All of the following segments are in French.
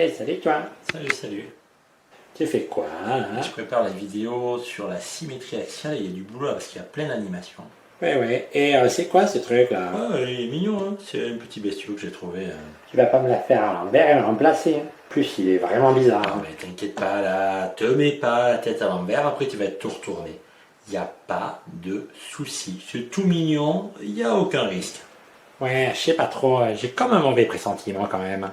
Hey, salut toi. Salut, salut. Tu fais quoi hein? Je prépare la vidéo sur la symétrie axiale et il y a du boulot là parce qu'il y a plein d'animations. Ouais, ouais. Et c'est quoi ce truc là? Ouais, il est mignon, hein. C'est un petit bestiau que j'ai trouvé. Tu vas pas me la faire à l'envers et le remplacer. Hein. Plus, il est vraiment bizarre. Ah, mais t'inquiète pas là, te mets pas la tête à l'envers, après tu vas être tout retourné. Il n'y a pas de souci. C'est tout mignon, il n'y a aucun risque. Ouais, je sais pas trop. J'ai comme un mauvais pressentiment quand même.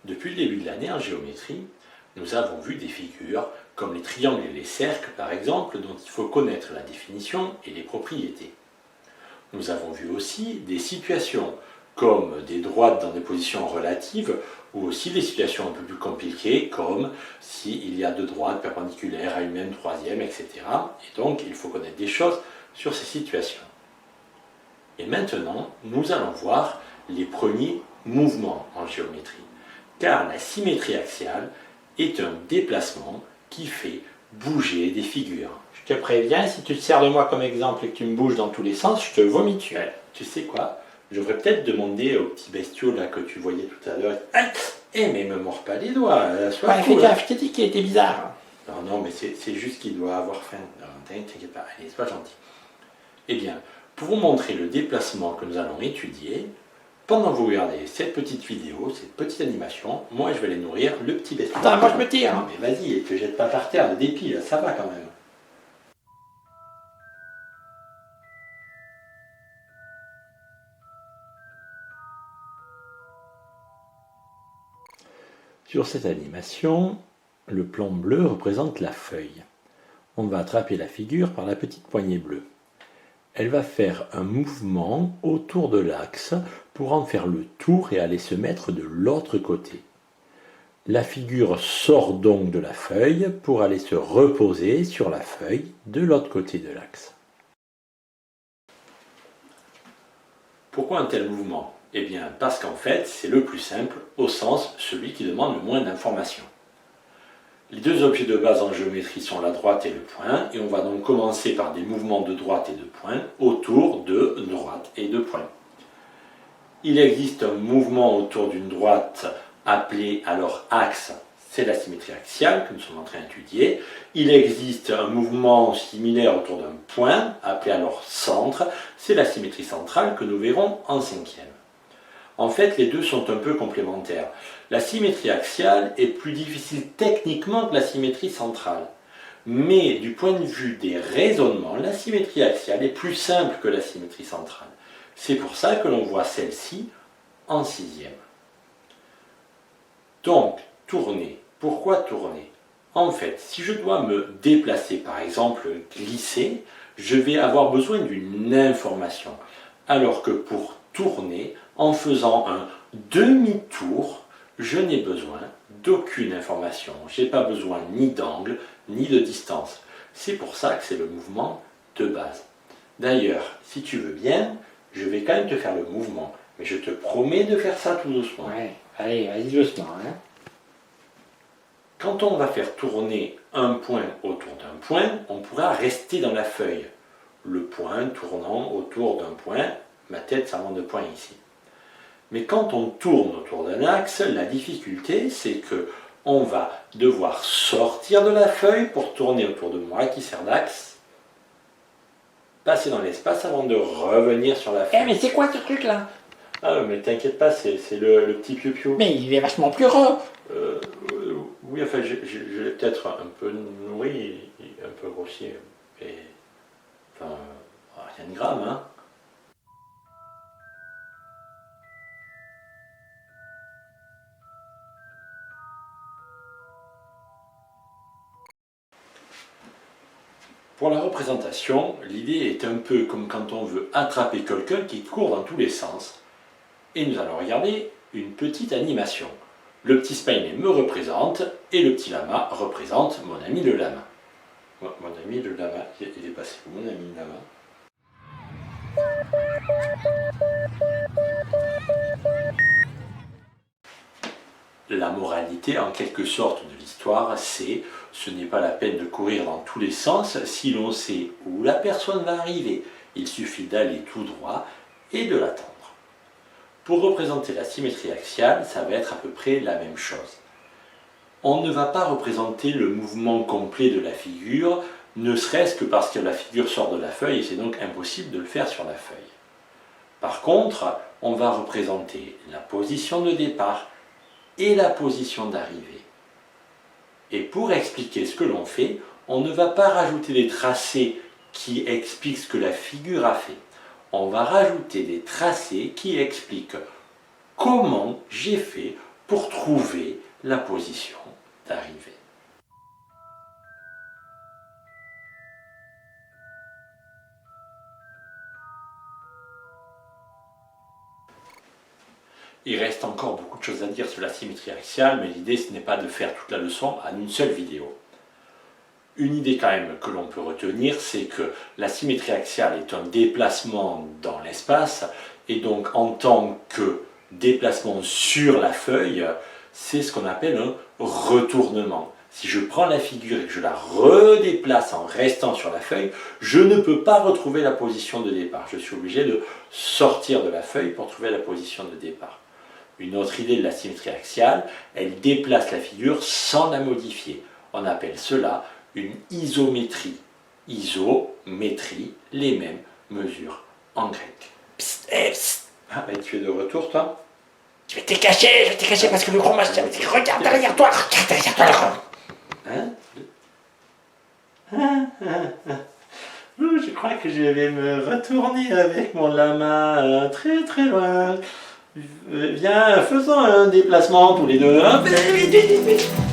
Depuis le début de l'année en géométrie, nous avons vu des figures comme les triangles et les cercles par exemple, dont il faut connaître la définition et les propriétés. Nous avons vu aussi des situations comme des droites dans des positions relatives ou aussi des situations un peu plus compliquées comme s'il y a deux droites perpendiculaires à une même troisième, etc. Et donc il faut connaître des choses sur ces situations. Et maintenant, nous allons voir les premiers mouvements en géométrie. Car la symétrie axiale est un déplacement qui fait bouger des figures. Je te préviens, si tu te sers de moi comme exemple et que tu me bouges dans tous les sens, je te vomis dessus. Tu sais quoi? Je devrais peut-être demander au petit bestiau là que tu voyais tout à l'heure. Mais me mords pas les doigts, sois Ouais, fais cool. gaffe, je t'ai dit qu'il était bizarre. Non, mais c'est juste qu'il doit avoir faim. T'inquiète pas, allez, sois gentil. Eh bien, pour vous montrer le déplacement que nous allons étudier, pendant que vous regardez cette petite vidéo, cette petite animation, moi je vais aller nourrir le petit bestiau. Attends, moi je me tire. Non mais vas-y, et te jette pas par terre, le dépit, là, ça va quand même. Sur cette animation, le plan bleu représente la feuille. On va attraper la figure par la petite poignée bleue. Elle va faire un mouvement autour de l'axe pour en faire le tour et aller se mettre de l'autre côté. La figure sort donc de la feuille pour aller se reposer sur la feuille de l'autre côté de l'axe. Pourquoi un tel mouvement? Eh bien parce qu'en fait c'est le plus simple au sens celui qui demande le moins d'informations. Les deux objets de base en géométrie sont la droite et le point, et on va donc commencer par des mouvements de droite et de point autour de droite et de point. Il existe un mouvement autour d'une droite appelé alors axe, c'est la symétrie axiale que nous sommes en train d'étudier. Il existe un mouvement similaire autour d'un point appelé alors centre, c'est la symétrie centrale que nous verrons en cinquième. En fait, les deux sont un peu complémentaires. La symétrie axiale est plus difficile techniquement que la symétrie centrale. Mais du point de vue des raisonnements, la symétrie axiale est plus simple que la symétrie centrale. C'est pour ça que l'on voit celle-ci en sixième. Donc, tourner. Pourquoi tourner? En fait, si je dois me déplacer, par exemple glisser, je vais avoir besoin d'une information. Alors que pour tourner, en faisant un demi-tour, je n'ai besoin d'aucune information. Je n'ai pas besoin ni d'angle, ni de distance. C'est pour ça que c'est le mouvement de base. D'ailleurs, si tu veux bien, je vais quand même te faire le mouvement. Mais je te promets de faire ça tout doucement. Ouais, allez, vas-y doucement. Hein. Quand on va faire tourner un point autour d'un point, on pourra rester dans la feuille. Le point tournant autour d'un point, ma tête servant de point ici. Mais quand on tourne autour d'un axe, la difficulté c'est que on va devoir sortir de la feuille pour tourner autour de moi qui sert d'axe, passer dans l'espace avant de revenir sur la feuille. Eh, mais c'est quoi ce truc là? Ah mais t'inquiète pas, c'est le petit piou-piou. Mais il est vachement plus gros. Oui, enfin, je l'ai peut-être un peu nourri, un peu grossier. Et, enfin, rien de grave, hein. Pour la représentation, l'idée est un peu comme quand on veut attraper quelqu'un qui court dans tous les sens. Et nous allons regarder une petite animation. Le petit Spiny me représente et le petit lama représente mon ami le lama. Mon ami le lama, il est passé où mon ami le lama? Là, La moralité, en quelque sorte, de l'histoire, c'est ce n'est pas la peine de courir dans tous les sens si l'on sait où la personne va arriver. Il suffit d'aller tout droit et de l'attendre. Pour représenter la symétrie axiale, ça va être à peu près la même chose. On ne va pas représenter le mouvement complet de la figure, ne serait-ce que parce que la figure sort de la feuille et c'est donc impossible de le faire sur la feuille. Par contre, on va représenter la position de départ et la position d'arrivée. Et pour expliquer ce que l'on fait, on ne va pas rajouter des tracés qui expliquent ce que la figure a fait. On va rajouter des tracés qui expliquent comment j'ai fait pour trouver la position d'arrivée. Il reste encore beaucoup de choses à dire sur la symétrie axiale, mais l'idée ce n'est pas de faire toute la leçon en une seule vidéo. Une idée quand même que l'on peut retenir, c'est que la symétrie axiale est un déplacement dans l'espace, et donc en tant que déplacement sur la feuille, c'est ce qu'on appelle un retournement. Si je prends la figure et que je la redéplace en restant sur la feuille, je ne peux pas retrouver la position de départ. Je suis obligé de sortir de la feuille pour trouver la position de départ. Une autre idée de la symétrie axiale, elle déplace la figure sans la modifier. On appelle cela une isométrie. Isométrie, les mêmes mesures en grec. Psst, psst. Ah, ben tu es de retour, toi? Je vais te cacher parce que le gros machin, regarde derrière toi, Je crois que je vais me retourner avec mon lama très très loin. Viens, faisons un déplacement tous les deux. Vite, vite, vite, vite.